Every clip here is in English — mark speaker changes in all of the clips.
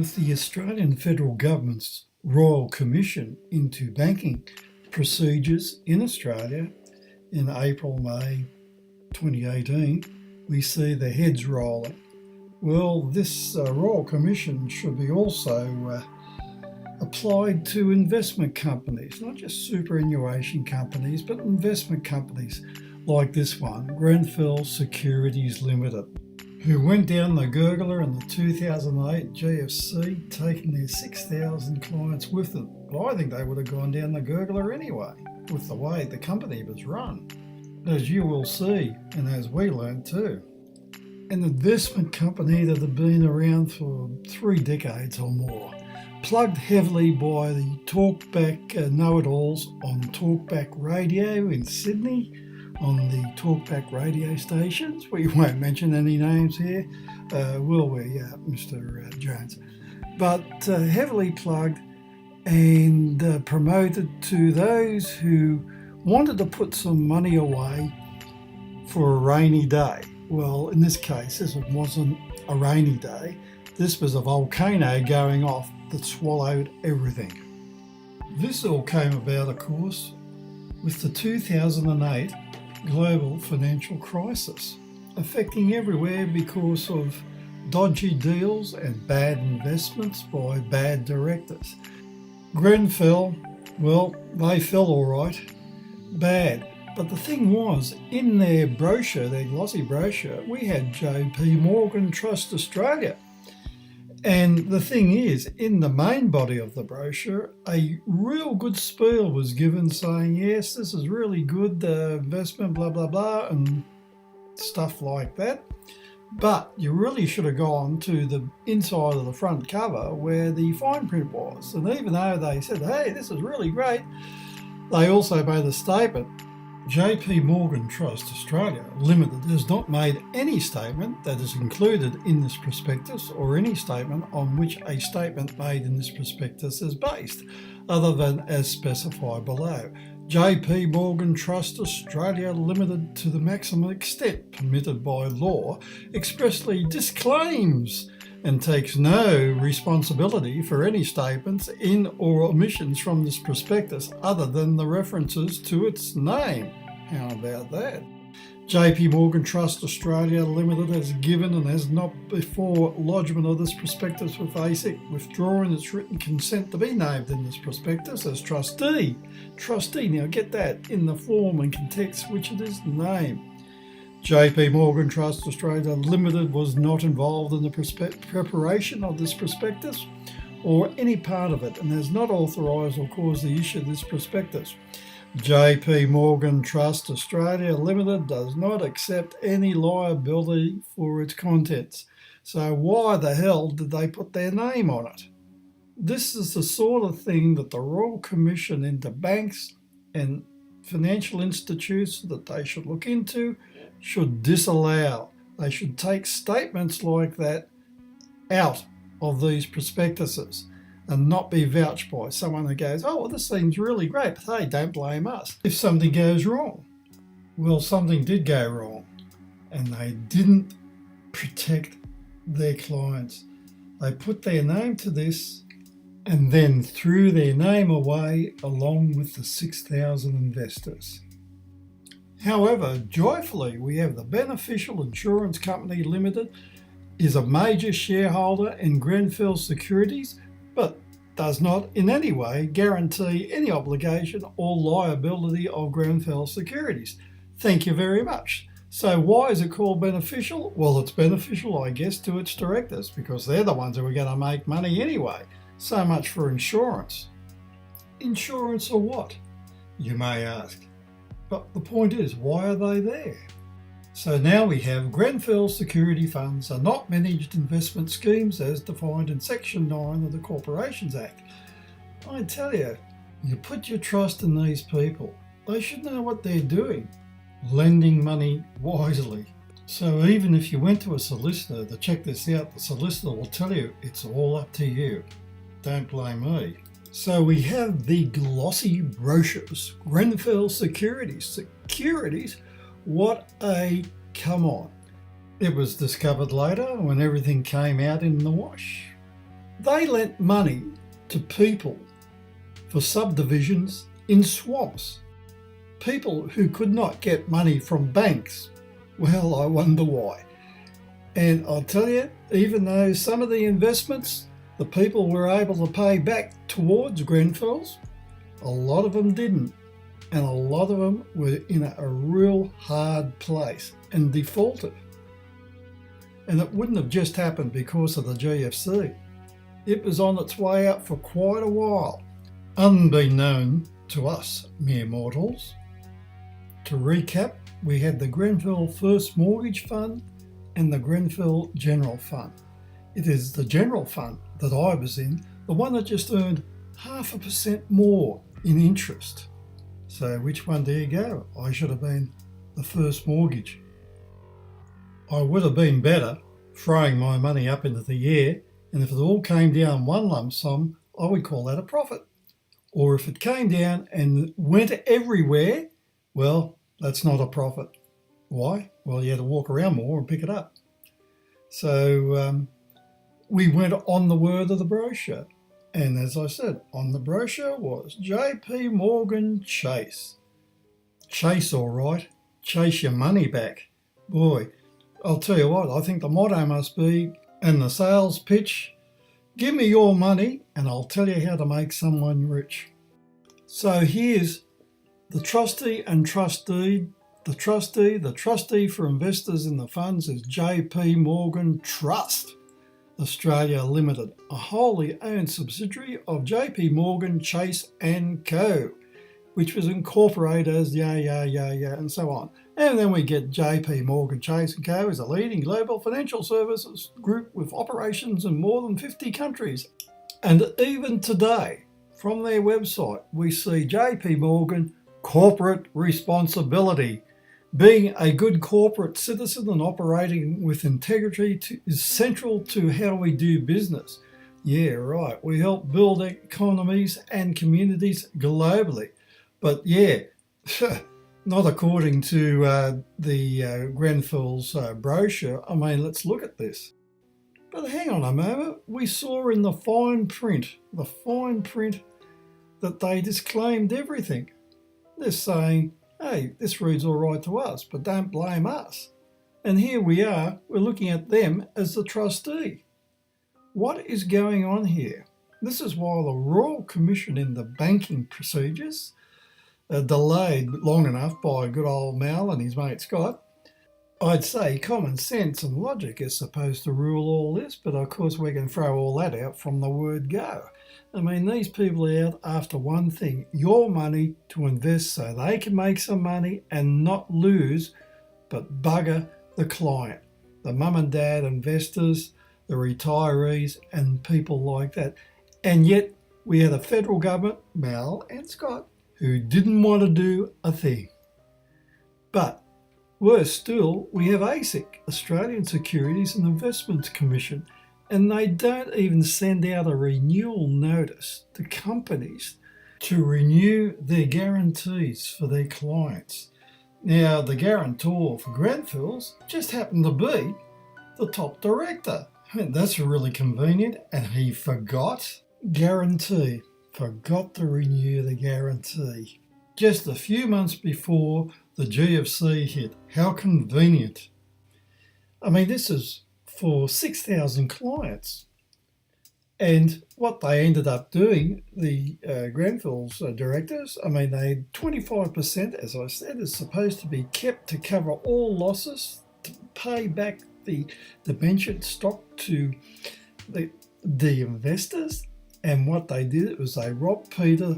Speaker 1: With the Australian Federal Government's Royal Commission into Banking Procedures in Australia in April-May 2018, we see the heads rolling. Well, this Royal Commission should be also applied to investment companies, not just superannuation companies, but investment companies like this one, Grenfells Securities Limited, who went down the gurgler in the 2008 GFC, taking their 6,000 clients with them. Well, I think they would have gone down the gurgler anyway, with the way the company was run, as you will see, and as we learned too. An investment company that had been around for 3 decades or more, plugged heavily by the talkback know-it-alls on talkback radio in Sydney, on the talkback radio stations. We won't mention any names here, will we, Mr. Jones? But heavily plugged and promoted to those who wanted to put some money away for a rainy day. Well, in this case, this wasn't a rainy day. This was a volcano going off that swallowed everything. This all came about, of course, with the 2008 global financial crisis, affecting everywhere because of dodgy deals and bad investments by bad directors. Grenfell, well, they fell all right, bad. But the thing was, in their brochure, their glossy brochure, we had JP Morgan Trust Australia. And the thing is, in the main body of the brochure, a real good spiel was given saying, yes, this is really good investment, blah, blah, blah, and stuff like that. But you really should have gone to the inside of the front cover where the fine print was. And even though they said, hey, this is really great, they also made a statement. JP Morgan Trust Australia Limited has not made any statement that is included in this prospectus or any statement on which a statement made in this prospectus is based, other than as specified below. JP Morgan Trust Australia Limited, to the maximum extent permitted by law, expressly disclaims and takes no responsibility for any statements in or omissions from this prospectus other than the references to its name. How about that? JP Morgan Trust Australia Limited has given and has not before lodgement of this prospectus with ASIC withdrawn its written consent to be named in this prospectus as trustee. Trustee, now get that in the form and context which it is named. JP Morgan Trust Australia Limited was not involved in the preparation of this prospectus or any part of it and has not authorised or caused the issue of this prospectus. JP Morgan Trust Australia Limited does not accept any liability for its contents. So why the hell did they put their name on it? This is the sort of thing that the Royal Commission into banks and financial institutions that they should look into, should disallow. They should take statements like that out of these prospectuses and not be vouched by someone who goes, oh, well, this seems really great, but hey, don't blame us if something goes wrong. Well, something did go wrong, and they didn't protect their clients. They put their name to this and then threw their name away along with the 6,000 investors. However, joyfully, we have the Beneficial Insurance Company Limited is a major shareholder in Grenfells Securities, but does not in any way guarantee any obligation or liability of Grenfells Securities. Thank you very much. So why is it called beneficial? Well, it's beneficial, I guess, to its directors because they're the ones who are going to make money anyway. So much for insurance. Insurance or what, you may ask. But the point is, why are they there? So now we have Grenfells security funds are not managed investment schemes as defined in Section 9 of the Corporations Act. I tell you, you put your trust in these people. They should know what they're doing, lending money wisely. So even if you went to a solicitor to check this out, the solicitor will tell you it's all up to you. Don't blame me. So we have the glossy brochures, Grenfells Securities. Securities? What a come on. It was discovered later when everything came out in the wash. They lent money to people for subdivisions in swamps. People who could not get money from banks. Well, I wonder why. And I'll tell you, even though some of the investments the people were able to pay back towards Grenfells, a lot of them didn't. And a lot of them were in a real hard place and defaulted. And it wouldn't have just happened because of the GFC. It was on its way out for quite a while, unbeknown to us mere mortals. To recap, we had the Grenfell First Mortgage Fund and the Grenfell General Fund. It is the General Fund that I was in, the one that just earned 0.5% more in interest. So which one do you go? I should have been the first mortgage. I would have been better throwing my money up into the air, and if it all came down one lump sum, I would call that a profit. Or if it came down and went everywhere, well, that's not a profit. Why? Well, you had to walk around more and pick it up. So we went on the word of the brochure. And as I said, on the brochure was JP Morgan Chase. Chase, all right. Chase your money back. Boy, I'll tell you what, I think the motto must be, and the sales pitch, give me your money and I'll tell you how to make someone rich. So here's the trustee and trustee. The trustee for investors in the funds is JP Morgan Trust Australia Limited, a wholly owned subsidiary of JP Morgan Chase & Co., which was incorporated as and so on. And then we get JP Morgan Chase & Co. is a leading global financial services group with operations in more than 50 countries. And even today, from their website, we see JP Morgan Corporate Responsibility. Being a good corporate citizen and operating with integrity is central to how we do business. Yeah, right. We help build economies and communities globally. But yeah, not according to the Grenfell's brochure. I mean, let's look at this. But hang on a moment. We saw in the fine print that they disclaimed everything. They're saying, hey, this reads all right to us, but don't blame us. And here we are, we're looking at them as the trustee. What is going on here? This is why the Royal Commission in the banking procedures, delayed long enough by good old Mal and his mate Scott. I'd say common sense and logic is supposed to rule all this, but of course we can throw all that out from the word go. I mean, these people are out after one thing, your money to invest so they can make some money and not lose, but bugger the client, the mum and dad investors, the retirees and people like that. And yet we had a federal government, Mal and Scott, who didn't want to do a thing. But worse still, we have ASIC, Australian Securities and Investments Commission, and they don't even send out a renewal notice to companies to renew their guarantees for their clients. Now, the guarantor for Grenfells just happened to be the top director. I mean, that's really convenient, and he forgot to renew the guarantee just a few months before the GFC hit. How convenient. I mean, this is for 6,000 clients. And what they ended up doing, the Grenfells directors, I mean, they had 25%, as I said, is supposed to be kept to cover all losses, to pay back the debenture stock to the investors. And what they did was they robbed Peter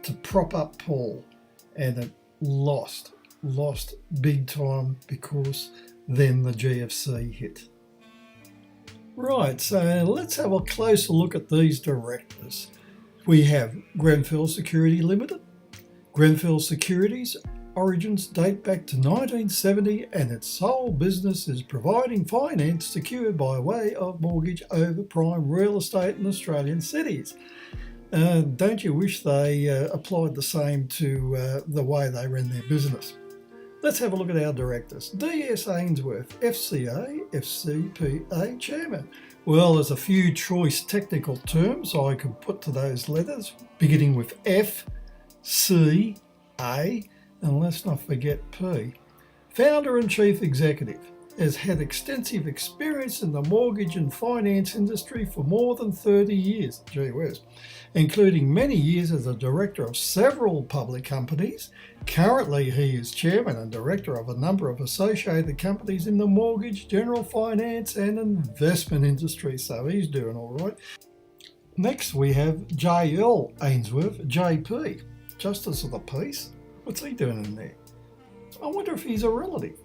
Speaker 1: to prop up Paul, and it lost big time because then the GFC hit. Right, so let's have a closer look at these directors. We have Grenfell Security Limited. Grenfell Securities origins date back to 1970, and its sole business is providing finance secured by way of mortgage over prime real estate in Australian cities. Don't you wish they applied the same to the way they ran their business? Let's have a look at our directors. D.S. Ainsworth, FCA, FCPA Chairman. Well, there's a few choice technical terms I could put to those letters, beginning with F, C, A, and let's not forget P. Founder and Chief Executive. Has had extensive experience in the mortgage and finance industry for more than 30 years, gee whiz, including many years as a director of several public companies. Currently, he is chairman and director of a number of associated companies in the mortgage, general finance and investment industry, so he's doing all right. Next, we have J.L. Ainsworth, JP, Justice of the Peace. What's he doing in there? I wonder if he's a relative.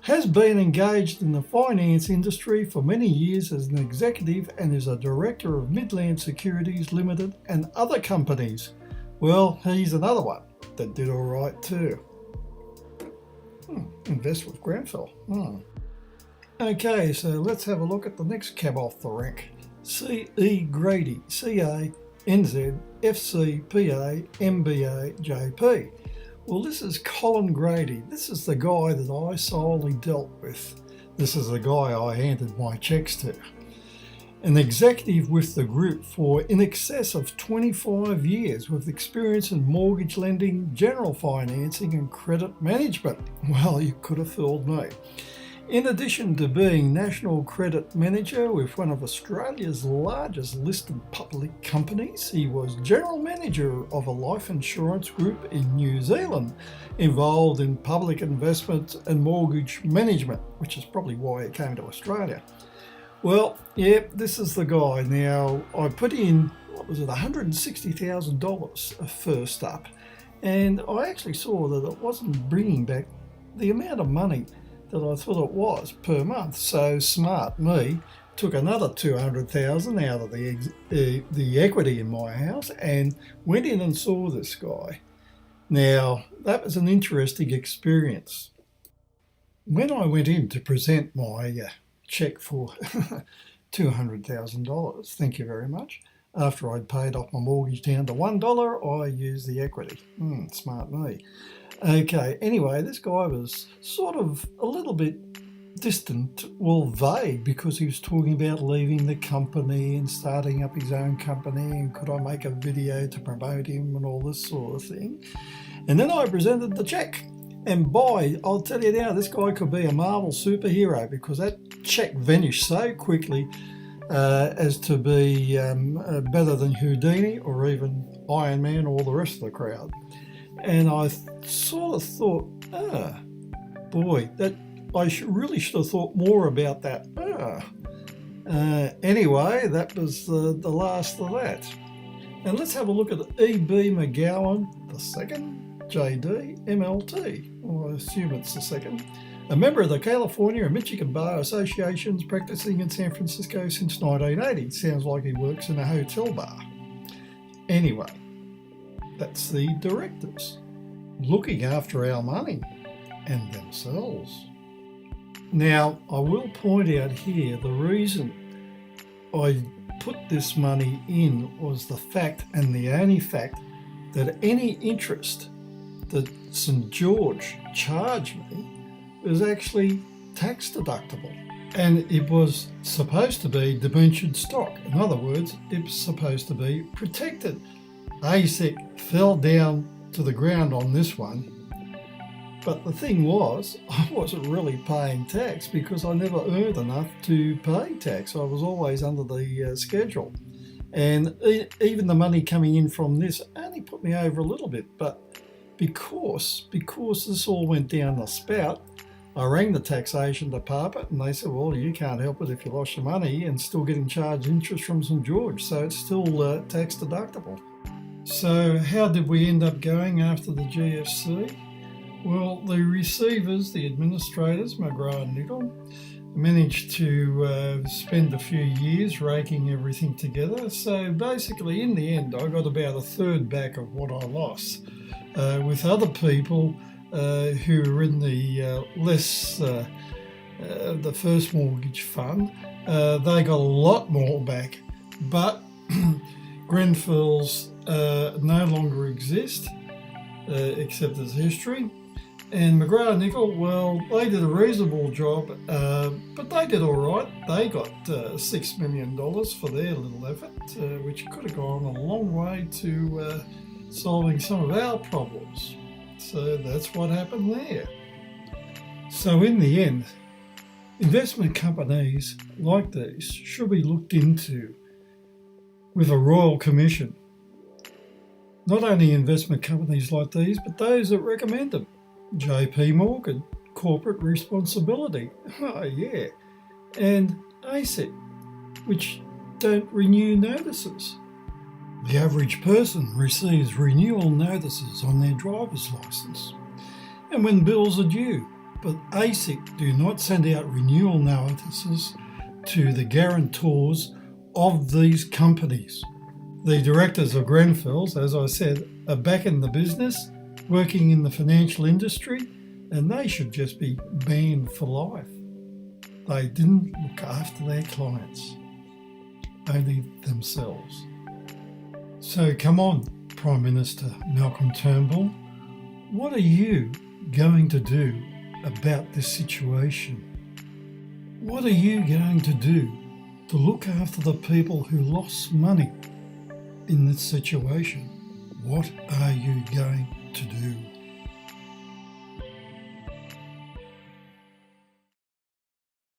Speaker 1: Has been engaged in the finance industry for many years as an executive and is a director of Midland Securities Limited and other companies. Well, he's another one that did all right too. Invest with Grenfell. Okay, so let's have a look at the next cab off the rank. C.E. Grady, C.A., N.Z., F.C., P.A., M.B.A., J.P. Well, this is Colin Grady. This is the guy that I solely dealt with. This is the guy I handed my checks to. An executive with the group for in excess of 25 years with experience in mortgage lending, general financing and credit management. Well, you could have fooled me. In addition to being National Credit Manager with one of Australia's largest listed public companies, he was General Manager of a life insurance group in New Zealand, involved in public investment and mortgage management, which is probably why he came to Australia. Well, yeah, this is the guy. Now, I put in, $160,000 first up, and I actually saw that it wasn't bringing back the amount of money that I thought it was per month. So smart me took another $200,000 out of the equity in my house and went in and saw this guy. Now, that was an interesting experience. When I went in to present my check for $200,000, thank you very much, after I'd paid off my mortgage down to $1, I used the equity. Smart me. Okay, anyway, this guy was sort of a little bit distant, well, vague, because he was talking about leaving the company and starting up his own company and could I make a video to promote him and all this sort of thing. And then I presented the check. And boy, I'll tell you now, this guy could be a Marvel superhero because that check vanished so quickly as to be better than Houdini or even Iron Man or the rest of the crowd. And I sort of thought, boy, that I really should have thought more about that. Anyway, that was the last of that. And let's have a look at E.B. McGowan II, J.D., MLT. Well, I assume it's the second. A member of the California and Michigan Bar Associations practicing in San Francisco since 1980. Sounds like he works in a hotel bar. Anyway, that's the directors looking after our money and themselves. Now, I will point out here the reason I put this money in was the fact, and the only fact, that any interest that St. George charged me was actually tax deductible. And it was supposed to be debentured stock. In other words, it was supposed to be protected. ASIC fell down to the ground on this one. But the thing was, I wasn't really paying tax because I never earned enough to pay tax. I was always under the schedule. And even the money coming in from this only put me over a little bit. But because this all went down the spout, I rang the taxation department and they said, well, you can't help it if you lost your money and still getting charged interest from St. George. So it's still tax deductible. So how did we end up going after the GFC? Well, the receivers, the administrators, McGrathNicol, managed to spend a few years raking everything together. So basically, in the end, I got about a third back of what I lost. With other people who were in the the first mortgage fund, they got a lot more back. But Grenfells no longer exist, except as history. And McGrathNicol, well, they did a reasonable job, but they did all right. They got $6 million for their little effort, which could have gone a long way to solving some of our problems. So that's what happened there. So in the end, investment companies like these should be looked into with a royal commission. Not only investment companies like these, but those that recommend them. JP Morgan, corporate responsibility, oh yeah, and ASIC, which don't renew notices. The average person receives renewal notices on their driver's license and when bills are due, but ASIC do not send out renewal notices to the guarantors of these companies. The directors of Grenfells, as I said, are back in the business, working in the financial industry, and they should just be banned for life. They didn't look after their clients, only themselves. So come on, Prime Minister Malcolm Turnbull, what are you going to do about this situation? What are you going to do to look after the people who lost money in this situation? What are you going to do?